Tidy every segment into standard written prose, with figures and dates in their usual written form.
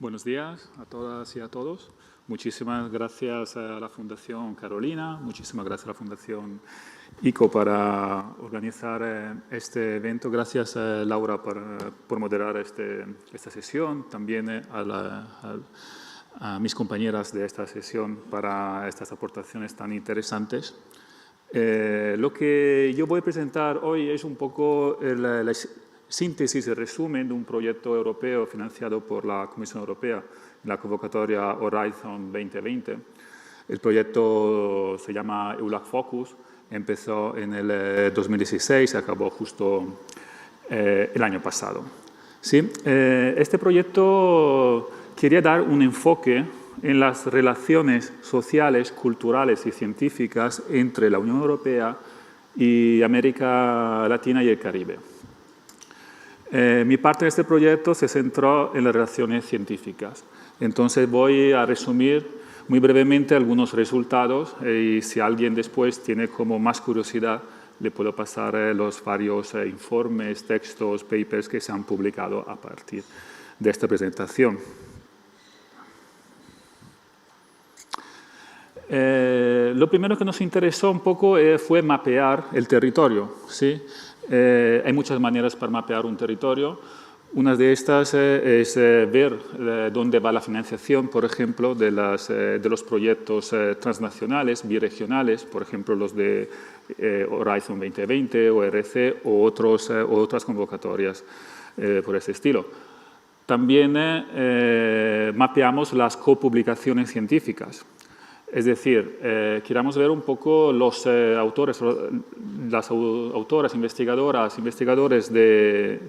Buenos días a todas y a todos. Muchísimas gracias a la Fundación Carolina, muchísimas gracias a la Fundación ICO para organizar este evento. Gracias a Laura por moderar esta sesión. También a mis compañeras de esta sesión para estas aportaciones tan interesantes. Lo que yo voy a presentar hoy es un poco la síntesis y resumen de un proyecto europeo financiado por la Comisión Europea en la convocatoria Horizon 2020. El proyecto se llama EULAC Focus, empezó en el 2016 y acabó justo el año pasado. ¿Sí? Este proyecto quería dar un enfoque en las relaciones sociales, culturales y científicas entre la Unión Europea y América Latina y el Caribe. Mi parte de este proyecto se centró en las relaciones científicas. Entonces voy a resumir muy brevemente algunos resultados y si alguien después tiene como más curiosidad, le puedo pasar los varios informes, textos, papers que se han publicado a partir de esta presentación. Lo primero que nos interesó un poco fue mapear el territorio, ¿sí? Hay muchas maneras para mapear un territorio. Una de estas es ver dónde va la financiación, por ejemplo, de los proyectos transnacionales, birregionales, por ejemplo, los de Horizon 2020, ORC o otras convocatorias por ese estilo. También mapeamos las copublicaciones científicas. Es decir, queremos ver un poco los autores, las autoras, investigadores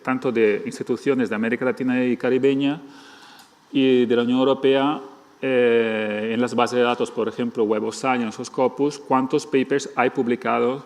tanto de instituciones de América Latina y Caribeña y de la Unión Europea en las bases de datos, por ejemplo, Web of Science o Scopus, cuántos papers hay publicados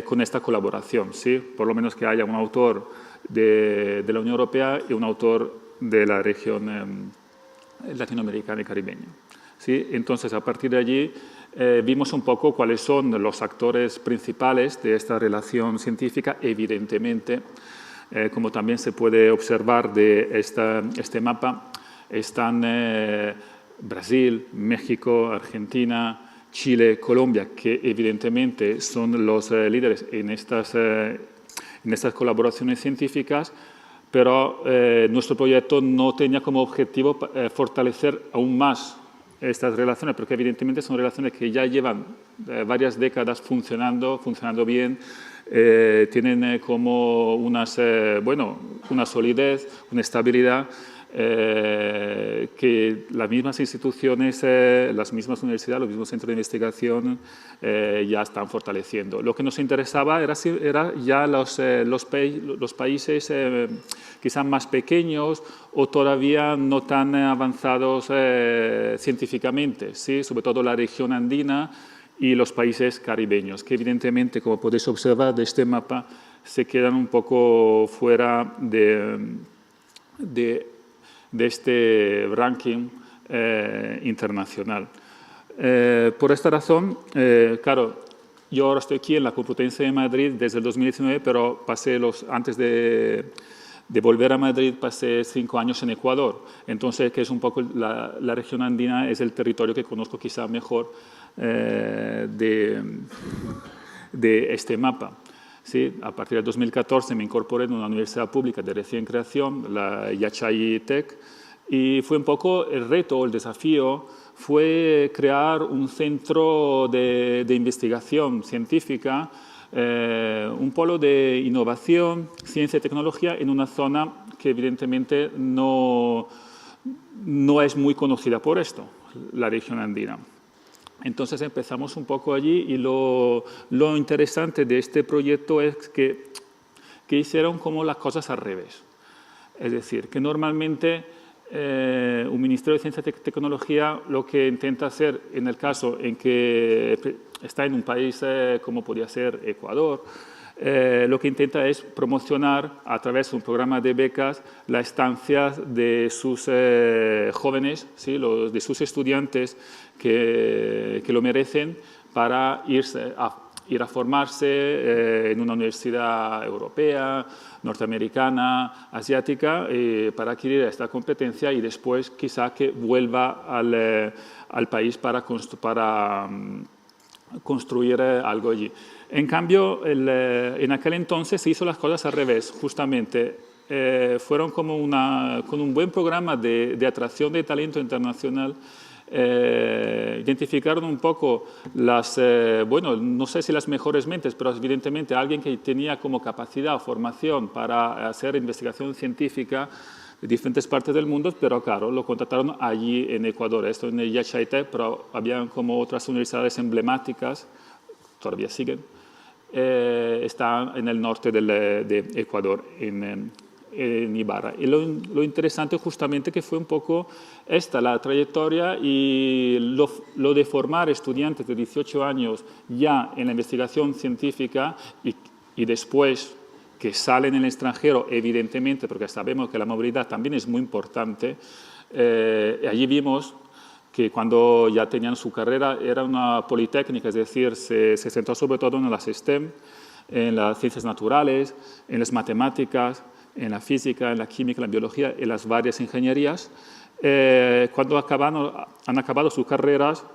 con esta colaboración, ¿sí? Por lo menos que haya un autor de la Unión Europea y un autor de la región latinoamericana y caribeña. ¿Sí? Entonces, a partir de allí, vimos un poco cuáles son los actores principales de esta relación científica. Evidentemente, como también se puede observar de este mapa, están Brasil, México, Argentina, Chile, Colombia, que evidentemente son los líderes en estas colaboraciones científicas, pero nuestro proyecto no tenía como objetivo fortalecer aún más estas relaciones, porque evidentemente son relaciones que ya llevan varias décadas funcionando bien, tienen como una solidez, una estabilidad que las mismas instituciones, las mismas universidades, los mismos centros de investigación ya están fortaleciendo. Lo que nos interesaba era ya los países quizás más pequeños o todavía no tan avanzados científicamente, ¿sí? Sobre todo la región andina y los países caribeños, que evidentemente, como podéis observar de este mapa, se quedan un poco fuera de este ranking internacional. Por esta razón, claro, yo ahora estoy aquí en la Complutense de Madrid desde el 2019, pero antes de volver a Madrid pasé 5 años en Ecuador. Entonces, que es un poco la región andina, es el territorio que conozco quizá mejor de este mapa. ¿Sí? A partir del 2014 me incorporé en una universidad pública de recién creación, la Yachay Tech, y fue un poco el reto, el desafío, fue crear un centro de investigación científica, un polo de innovación, ciencia y tecnología en una zona que evidentemente no es muy conocida por esto, la región andina. Entonces empezamos un poco allí y lo interesante de este proyecto es que hicieron como las cosas al revés. Es decir, que normalmente un Ministerio de Ciencia y Tecnología lo que intenta hacer en el caso en que está en un país como podría ser Ecuador, lo que intenta es promocionar a través de un programa de becas la estancia de sus jóvenes, ¿sí? De sus estudiantes que lo merecen para irse ir a formarse en una universidad europea, norteamericana, asiática, para adquirir esta competencia y después quizá que vuelva al país para construir algo allí. En cambio, en aquel entonces se hizo las cosas al revés, justamente. Fueron como con un buen programa de atracción de talento internacional. Identificaron un poco bueno, no sé si las mejores mentes, pero evidentemente alguien que tenía como capacidad o formación para hacer investigación científica de diferentes partes del mundo, pero claro, lo contrataron allí en Ecuador. Esto en el Yachaitec, pero habían como otras universidades emblemáticas, todavía siguen, están en el norte de Ecuador, en Ibarra. Y lo interesante justamente que fue un poco la trayectoria y lo de formar estudiantes de 18 años ya en la investigación científica y después que salen en el extranjero, evidentemente, porque sabemos que la movilidad también es muy importante. Allí vimos que cuando ya tenían su carrera era una politécnica, es decir, se centró sobre todo en las STEM, en las ciencias naturales, en las matemáticas, en la física, en la química, en la biología, en las varias ingenierías. Cuando han acabado sus carreras,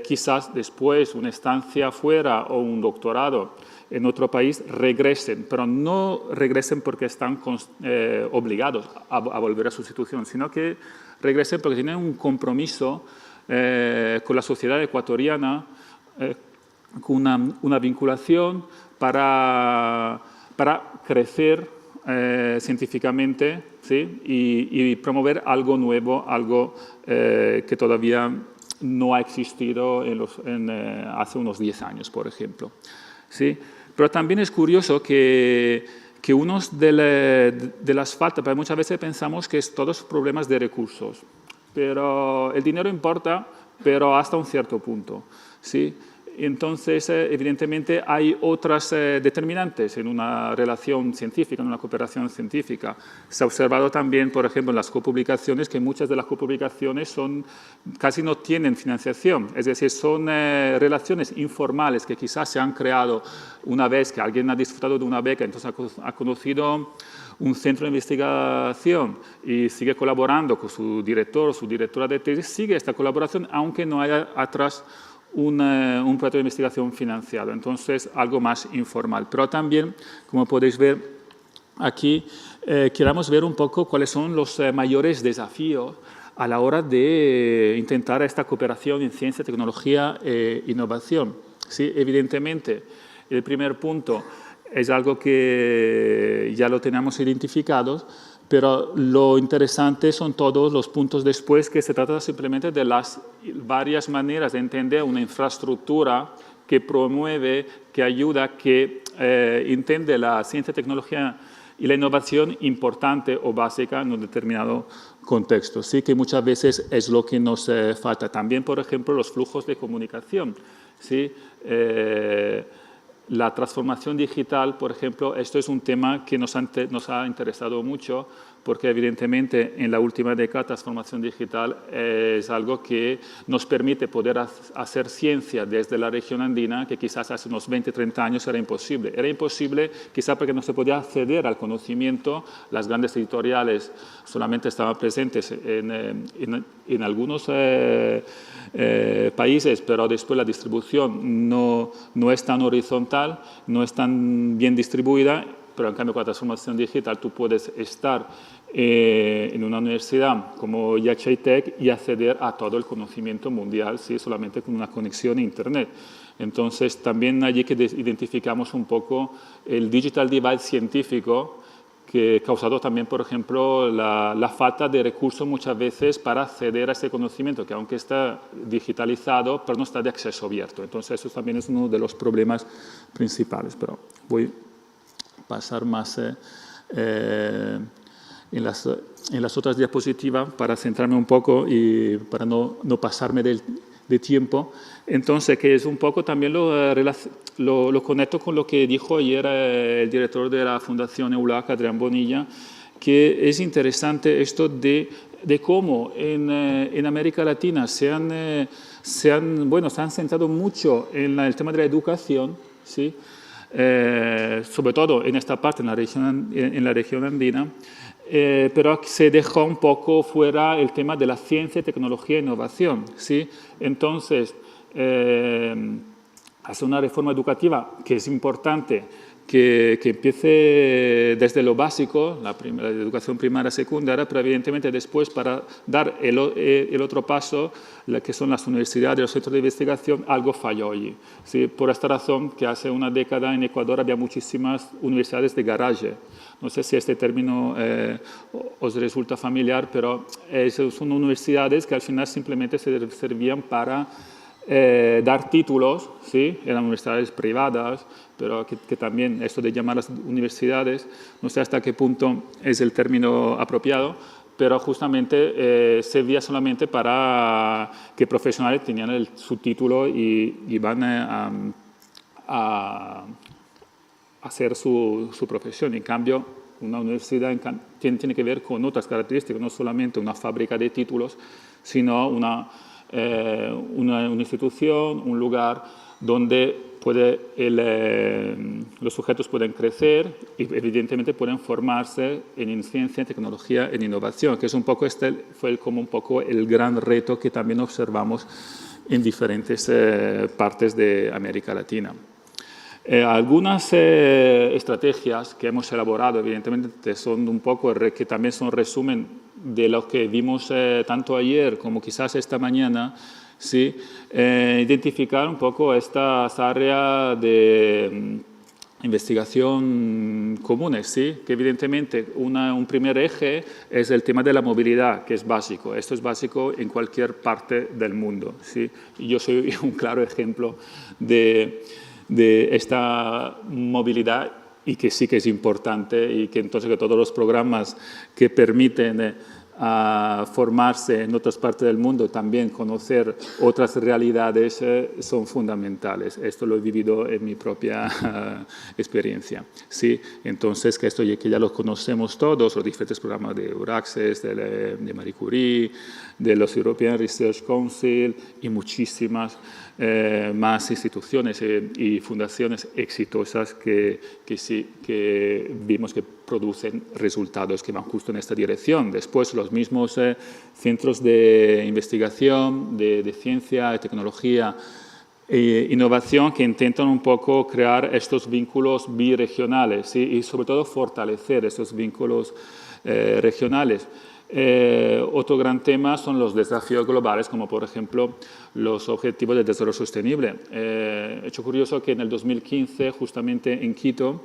quizás después una estancia fuera o un doctorado en otro país regresen, pero no regresen porque están obligados a volver a su institución, sino que regresen porque tienen un compromiso con la sociedad ecuatoriana, con una vinculación para crecer científicamente, ¿sí? y promover algo nuevo, algo que todavía no ha existido hace unos 10 años, por ejemplo. ¿Sí? Pero también es curioso que uno de las faltas, porque muchas veces pensamos que es todos problemas de recursos, pero el dinero importa, pero hasta un cierto punto. ¿Sí? Entonces, evidentemente, hay otras determinantes en una relación científica, en una cooperación científica. Se ha observado también, por ejemplo, en las copublicaciones, que muchas de las copublicaciones casi no tienen financiación. Es decir, son relaciones informales que quizás se han creado una vez que alguien ha disfrutado de una beca, entonces ha conocido un centro de investigación y sigue colaborando con su director o su directora de tesis, sigue esta colaboración, aunque no haya atrás un proyecto de investigación financiado, entonces algo más informal. Pero también, como podéis ver aquí, queremos ver un poco cuáles son los mayores desafíos a la hora de intentar esta cooperación en ciencia, tecnología e innovación. ¿Sí? Evidentemente, el primer punto es algo que ya lo tenemos identificado, pero lo interesante son todos los puntos después, que se trata simplemente de las varias maneras de entender una infraestructura que promueve, que ayuda, que entiende la ciencia, tecnología y la innovación importante o básica en un determinado contexto. Sí, que muchas veces es lo que nos falta. También, por ejemplo, los flujos de comunicación. ¿Sí? La transformación digital, por ejemplo, esto es un tema que nos ha interesado mucho, porque evidentemente en la última década la transformación digital es algo que nos permite poder hacer ciencia desde la región andina, que quizás hace unos 20, 30 años era imposible. Era imposible quizás porque no se podía acceder al conocimiento, las grandes editoriales solamente estaban presentes en algunos países, pero después la distribución no es tan horizontal, no es tan bien distribuida, pero en cambio con la transformación digital tú puedes estar en una universidad como Yachaitec y acceder a todo el conocimiento mundial, ¿sí? Solamente con una conexión a Internet. Entonces también allí que identificamos un poco el digital divide científico, que ha causado también, por ejemplo, la falta de recursos muchas veces para acceder a ese conocimiento, que aunque está digitalizado, pero no está de acceso abierto. Entonces, eso también es uno de los problemas principales. Pero voy a pasar más en las otras diapositivas para centrarme un poco y para no pasarme de tiempo. Entonces, que es un poco también lo conecto con lo que dijo ayer el director de la Fundación EULAC, Adrián Bonilla, que es interesante esto de de cómo en América Latina se han centrado mucho en el tema de la educación, ¿sí? Sobre todo en esta parte, en la región andina, pero se dejó un poco fuera el tema de la ciencia, tecnología e innovación, ¿sí? Entonces, hacer una reforma educativa que es importante, que empiece desde lo básico, la educación primaria, secundaria, pero evidentemente después para dar el otro paso, que son las universidades, los centros de investigación, algo falló allí. ¿Sí? Por esta razón que hace una década en Ecuador había muchísimas universidades de garaje. No sé si este término os resulta familiar, pero son universidades que al final simplemente se servían para dar títulos, ¿sí? Eran universidades privadas, pero que también esto de llamarlas universidades, no sé hasta qué punto es el término apropiado, pero justamente servía solamente para que profesionales tenían su título y iban a hacer su profesión. En cambio, una universidad tiene que ver con otras características, no solamente una fábrica de títulos, sino una institución, un lugar donde los sujetos pueden crecer y evidentemente pueden formarse en ciencia, en tecnología, en innovación, que es un poco fue como un poco el gran reto que también observamos en diferentes partes de América Latina. Algunas estrategias que hemos elaborado, evidentemente, son un poco, que también son resumen de lo que vimos tanto ayer como quizás esta mañana, ¿sí? Identificar un poco estas áreas de investigación comunes, ¿sí? Que evidentemente un primer eje es el tema de la movilidad, que es básico. Esto es básico en cualquier parte del mundo, ¿sí? Y yo soy un claro ejemplo de esta movilidad y que sí que es importante y que entonces que todos los programas que permiten formarse en otras partes del mundo, también conocer otras realidades son fundamentales. Esto lo he vivido en mi propia experiencia. ¿Sí? Entonces, que esto que ya lo conocemos todos, los diferentes programas de Euraccess, de Marie Curie, de los European Research Council y muchísimas más instituciones y fundaciones exitosas que vimos que producen resultados que van justo en esta dirección. Después, los mismos centros de investigación, de ciencia, de tecnología e innovación que intentan un poco crear estos vínculos birregionales, ¿sí? Y sobre todo fortalecer esos vínculos regionales. Otro gran tema son los desafíos globales, como por ejemplo los objetivos de desarrollo sostenible. Hecho curioso que en el 2015, justamente en Quito,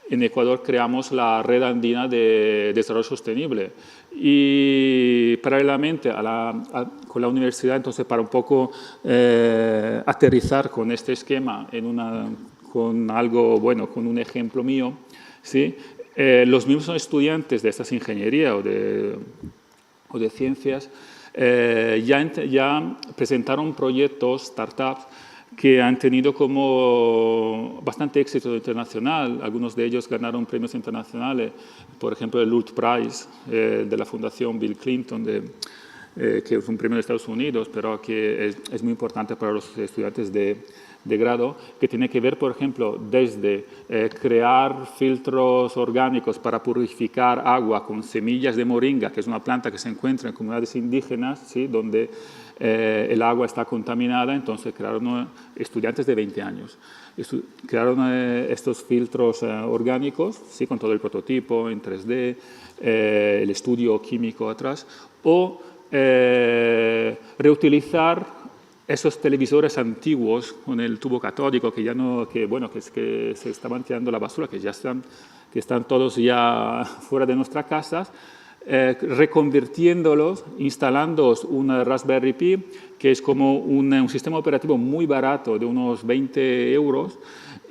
en Ecuador, creamos la Red Andina de Desarrollo Sostenible y paralelamente con la universidad, entonces para un poco aterrizar con este esquema con algo, bueno, con un ejemplo mío, ¿sí? Los mismos estudiantes de estas ingenierías o de ciencias ya presentaron proyectos, startups, que han tenido como bastante éxito internacional. Algunos de ellos ganaron premios internacionales, por ejemplo el Lult Prize de la Fundación Bill Clinton, que es un premio de Estados Unidos, pero que es muy importante para los estudiantes de grado, que tiene que ver, por ejemplo, desde crear filtros orgánicos para purificar agua con semillas de moringa, que es una planta que se encuentra en comunidades indígenas, ¿sí? Donde el agua está contaminada, entonces crearon estudiantes de 20 años. Crearon estos filtros orgánicos, ¿sí? Con todo el prototipo en 3D, el estudio químico atrás, o reutilizar esos televisores antiguos con el tubo catódico que se estaban tirando a la basura, que están todos ya fuera de nuestras casas, reconvirtiéndolos, instalando un Raspberry Pi, que es como un sistema operativo muy barato, de unos 20 euros,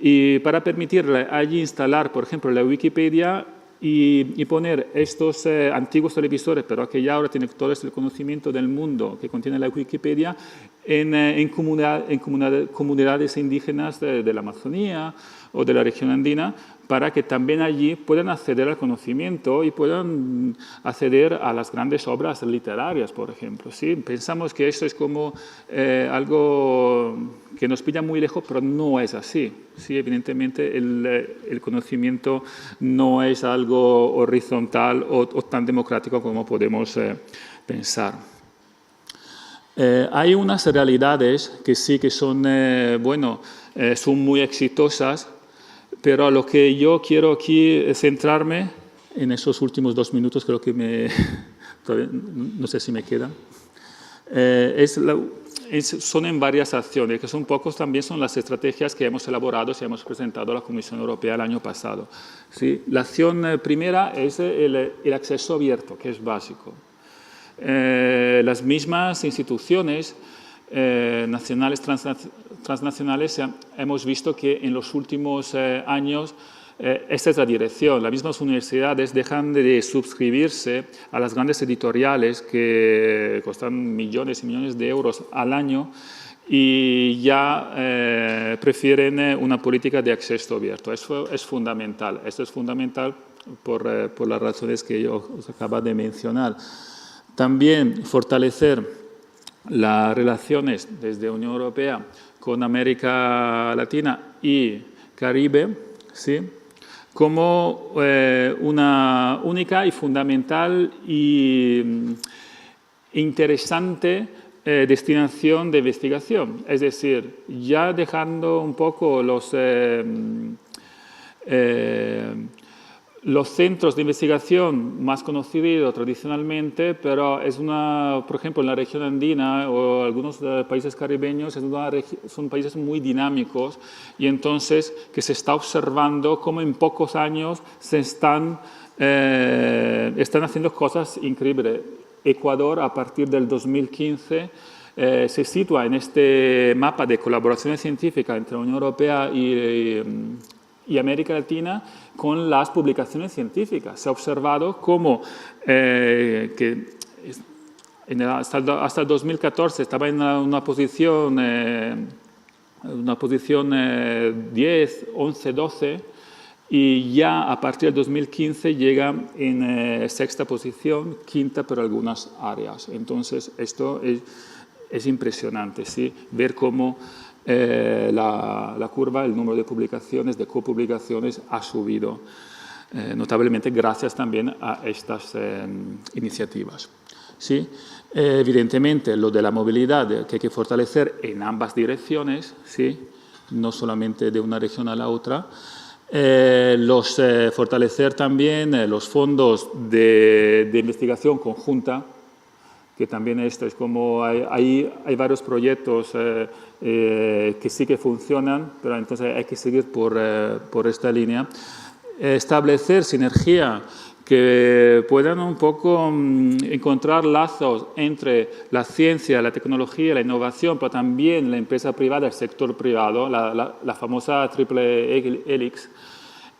y para permitirle allí instalar, por ejemplo, la Wikipedia y poner estos antiguos televisores, pero que ya ahora tienen todo el conocimiento del mundo que contiene la Wikipedia, en comunidades indígenas de la Amazonía o de la región andina, para que también allí puedan acceder al conocimiento y puedan acceder a las grandes obras literarias, por ejemplo. ¿Sí? Pensamos que esto es como algo que nos pilla muy lejos, pero no es así. ¿Sí? Evidentemente, el conocimiento no es algo horizontal o tan democrático como podemos pensar. Hay unas realidades que sí que son, son muy exitosas, pero a lo que yo quiero aquí centrarme en esos últimos 2 minutos, creo que no sé si me quedan, son en varias acciones, que son pocos también son las estrategias que hemos elaborado y hemos presentado a la Comisión Europea el año pasado. ¿Sí? La acción primera es el acceso abierto, que es básico. Las mismas instituciones nacionales, transnacionales, hemos visto que en los últimos años esta es la dirección. Las mismas universidades dejan de suscribirse a las grandes editoriales que costan millones y millones de euros al año y ya prefieren una política de acceso abierto. Eso es fundamental. Esto es fundamental por las razones que yo os acabo de mencionar. También fortalecer las relaciones desde la Unión Europea con América Latina y Caribe, ¿sí? Como una única y fundamental e interesante destinación de investigación. Es decir, ya dejando un poco los centros de investigación más conocidos tradicionalmente, pero por ejemplo, en la región andina o algunos países caribeños son países muy dinámicos y entonces que se está observando cómo en pocos años se están haciendo cosas increíbles. Ecuador, a partir del 2015, se sitúa en este mapa de colaboración científica entre la Unión Europea y América Latina con las publicaciones científicas. Se ha observado cómo hasta el 2014 estaba en una posición 10, 11, 12 y ya a partir del 2015 llega en sexta posición, quinta por algunas áreas. Entonces, esto es impresionante, ¿sí? Ver cómo la curva, el número de publicaciones, de copublicaciones ha subido notablemente gracias también a estas iniciativas. ¿Sí? Evidentemente, lo de la movilidad que hay que fortalecer en ambas direcciones, ¿sí? No solamente de una región a la otra. Fortalecer también los fondos de investigación conjunta, que también esto es como hay varios proyectos que sí que funcionan, pero entonces hay que seguir por esta línea. Establecer sinergia que puedan un poco encontrar lazos entre la ciencia, la tecnología, la innovación, pero también la empresa privada, el sector privado, la famosa triple hélice,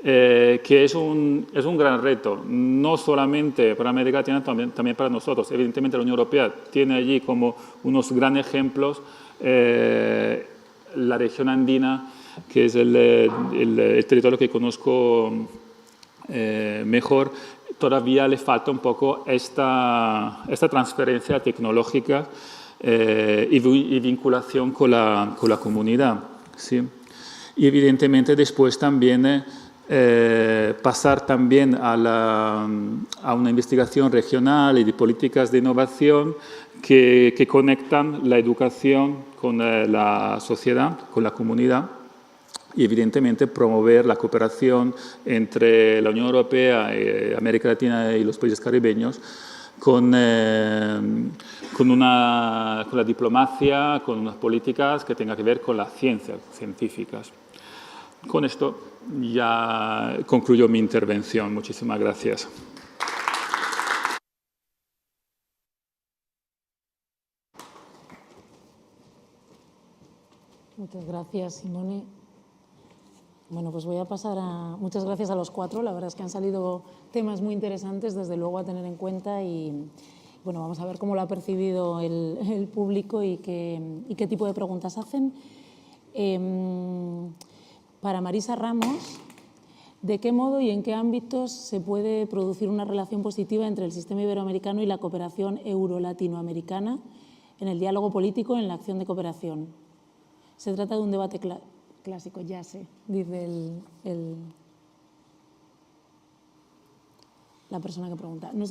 que es un gran reto, no solamente para América Latina, también para nosotros. Evidentemente la Unión Europea tiene allí como unos grandes ejemplos la región andina, que es el territorio que conozco mejor. Todavía le falta un poco esta transferencia tecnológica y vinculación con la comunidad. ¿Sí? Y evidentemente después también pasar también a una investigación regional y de políticas de innovación que conectan la educación con la sociedad, con la comunidad, y evidentemente promover la cooperación entre la Unión Europea, América Latina y los países caribeños con la diplomacia, con unas políticas que tengan que ver con las ciencias científicas. Con esto ya concluyo mi intervención. Muchísimas gracias. Muchas gracias, Simone. Bueno, pues voy a pasar muchas gracias a los cuatro. La verdad es que han salido temas muy interesantes, desde luego, a tener en cuenta y, bueno, vamos a ver cómo lo ha percibido el público y qué tipo de preguntas hacen. Para Marisa Ramos, ¿De qué modo y en qué ámbitos se puede producir una relación positiva entre el sistema iberoamericano y la cooperación euro-latinoamericana en el diálogo político, en la acción de cooperación? Se trata de un debate clásico, ya sé, dice la persona que pregunta. No sé